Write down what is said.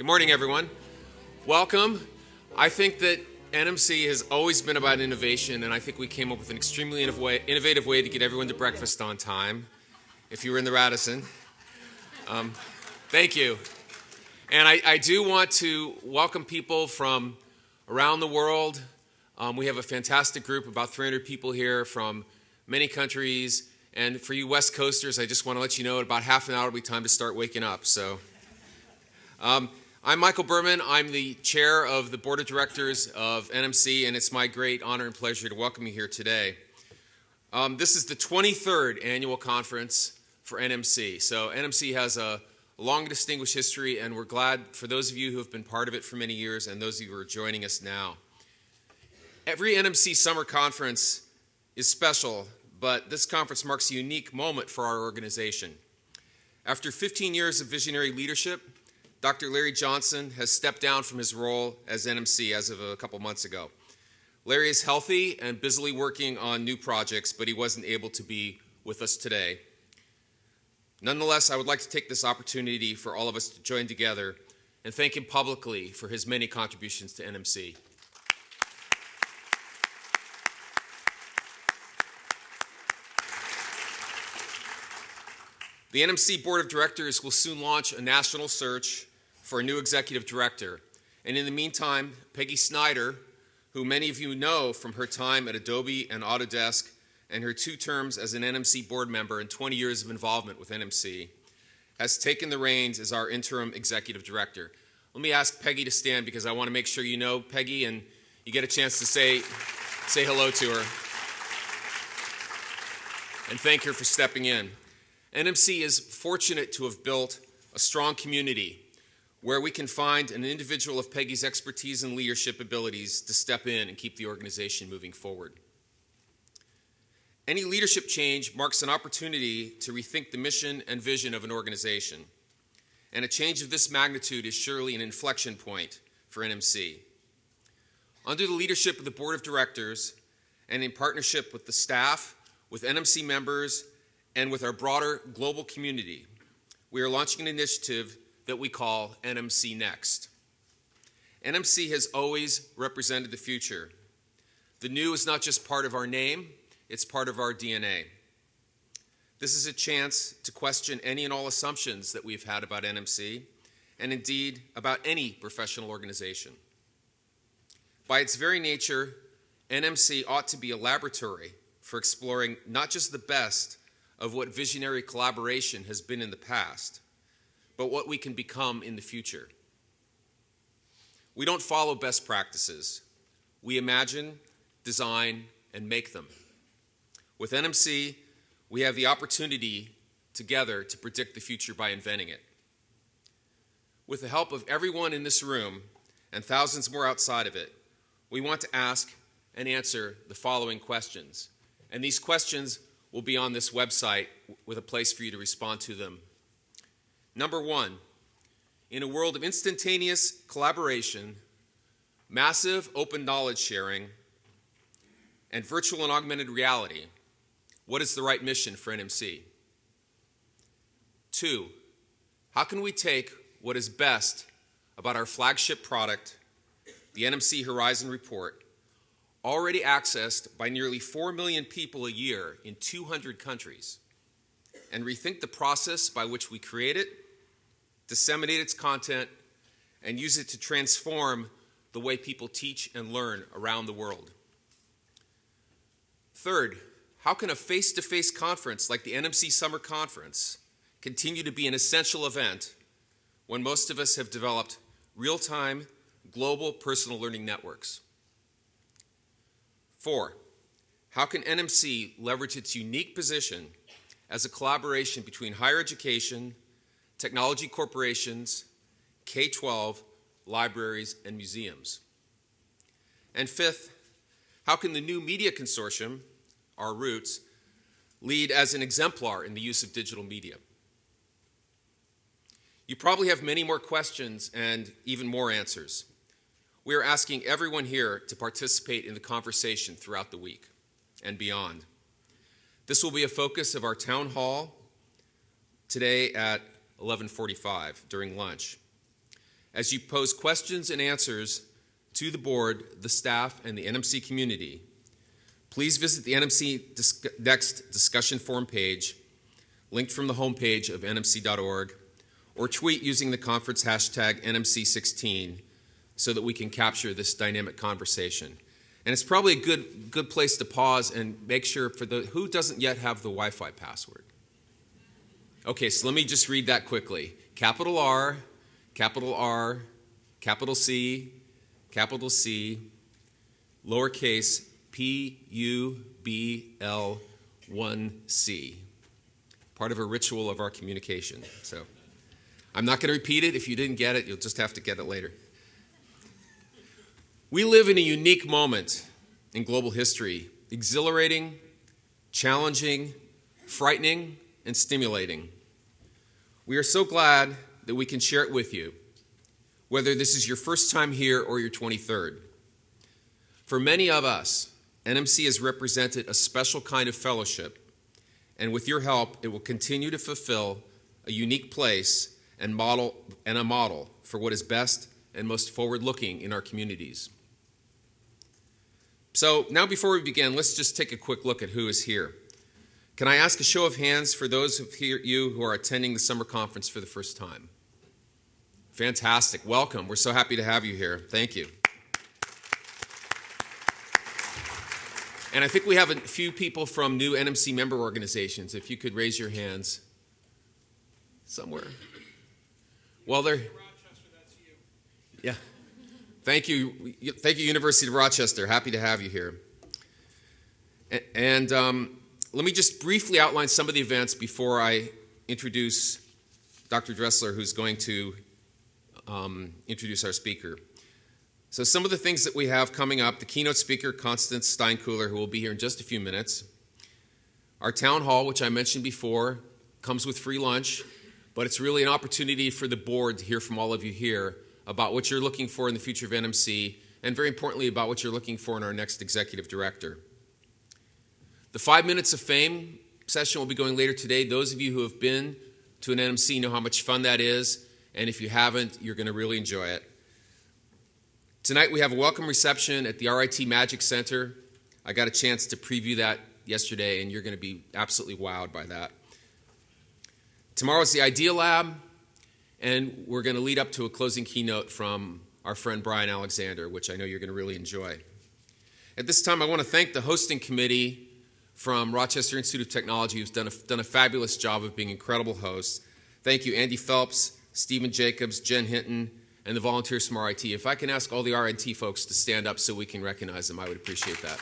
Good morning, everyone. Welcome. I think that NMC has always been about innovation, and I think we came up with an extremely innovative way to get everyone to breakfast on time, if you were in the Radisson. Thank you. And I do want to welcome people from around the world. We have a fantastic group, about 300 people here from many countries. And for you West Coasters, I just want to let you know in about half an hour it'll be time to start waking up. So, I'm Michael Berman. I'm the chair of the board of directors of NMC, and it's my great honor and pleasure to welcome you here today. This is the 23rd annual conference for NMC. So NMC has a long distinguished history, and we're glad for those of you who have been part of it for many years and those of you who are joining us now. Every NMC summer conference is special, but this conference marks a unique moment for our organization. After 15 years of visionary leadership, Dr. Larry Johnson has stepped down from his role as NMC as of a couple months ago. Larry is healthy and busily working on new projects, but he wasn't able to be with us today. Nonetheless, I would like to take this opportunity for all of us to join together and thank him publicly for his many contributions to NMC. The NMC Board of Directors will soon launch a national search for a new executive director. And in the meantime, Peggy Snyder, who many of you know from her time at Adobe and Autodesk and her 2 terms as an NMC board member and 20 years of involvement with NMC, has taken the reins as our interim executive director. Let me ask Peggy to stand because I want to make sure you know Peggy and you get a chance to say hello to her. And thank her for stepping in. NMC is fortunate to have built a strong community where we can find an individual of Peggy's expertise and leadership abilities to step in and keep the organization moving forward. Any leadership change marks an opportunity to rethink the mission and vision of an organization. And a change of this magnitude is surely an inflection point for NMC. Under the leadership of the Board of Directors and in partnership with the staff, with NMC members, and with our broader global community, we are launching an initiative that we call NMC Next. NMC has always represented the future. The new is not just part of our name, it's part of our DNA. This is a chance to question any and all assumptions that we've had about NMC, and indeed about any professional organization. By its very nature, NMC ought to be a laboratory for exploring not just the best of what visionary collaboration has been in the past, but what we can become in the future. We don't follow best practices. We imagine, design, and make them. With NMC, we have the opportunity together to predict the future by inventing it. With the help of everyone in this room and thousands more outside of it, we want to ask and answer the following questions. And these questions will be on this website with a place for you to respond to them. Number 1, in a world of instantaneous collaboration, massive open knowledge sharing, and virtual and augmented reality, what is the right mission for NMC? 2, how can we take what is best about our flagship product, the NMC Horizon Report, already accessed by nearly 4 million people a year in 200 countries, and rethink the process by which we create it, disseminate its content, and use it to transform the way people teach and learn around the world. 3rd, how can a face-to-face conference like the NMC Summer Conference continue to be an essential event when most of us have developed real-time, global personal learning networks? 4, how can NMC leverage its unique position as a collaboration between higher education, technology corporations, K-12, libraries, and museums? And 5th, how can the new media consortium, our roots, lead as an exemplar in the use of digital media? You probably have many more questions and even more answers. We are asking everyone here to participate in the conversation throughout the week and beyond. This will be a focus of our town hall today at 11:45 during lunch. as you pose questions and answers to the board, the staff, and the NMC community, please visit the NMC Next discussion forum page, linked from the homepage of nmc.org, or tweet using the conference hashtag NMC16 so that we can capture this dynamic conversation. And it's probably a good place to pause and make sure for who doesn't yet have the Wi-Fi password. Okay, so let me just read that quickly. Capital R, capital R, capital C, lowercase PUBL1C. Part of a ritual of our communication. So I'm not going to repeat it. If you didn't get it, you'll just have to get it later. We live in a unique moment in global history, exhilarating, challenging, frightening, and stimulating. We are so glad that we can share it with you, whether this is your first time here or your 23rd. For many of us, NMC has represented a special kind of fellowship, and with your help, it will continue to fulfill a unique place and a model for what is best and most forward-looking in our communities. So now before we begin, let's just take a quick look at who is here. Can I ask a show of hands for those of you who are attending the summer conference for the first time? Fantastic. Welcome. We're so happy to have you here. Thank you. And I think we have a few people from new NMC member organizations. If you could raise your hands somewhere. Well, they're... Yeah. Thank you, University of Rochester. Happy to have you here. And let me just briefly outline some of the events before I introduce Dr. Dressler, who's going to introduce our speaker. So some of the things that we have coming up: the keynote speaker, Constance Steinkuhler, who will be here in just a few minutes. Our town hall, which I mentioned before, comes with free lunch, but it's really an opportunity for the board to hear from all of you here about what you're looking for in the future of NMC, and very importantly, about what you're looking for in our next executive director. The 5 minutes of fame session will be going later today. Those of you who have been to an NMC know how much fun that is, and if you haven't, you're going to really enjoy it. Tonight we have a welcome reception at the RIT Magic Center. I got a chance to preview that yesterday, and you're going to be absolutely wowed by that. Tomorrow's the Idea Lab, and we're going to lead up to a closing keynote from our friend Brian Alexander, which I know you're going to really enjoy. At this time, I want to thank the hosting committee from Rochester Institute of Technology, who's done a fabulous job of being incredible hosts. Thank you, Andy Phelps, Stephen Jacobs, Jen Hinton, and the volunteers from RIT. If I can ask all the RIT folks to stand up so we can recognize them, I would appreciate that.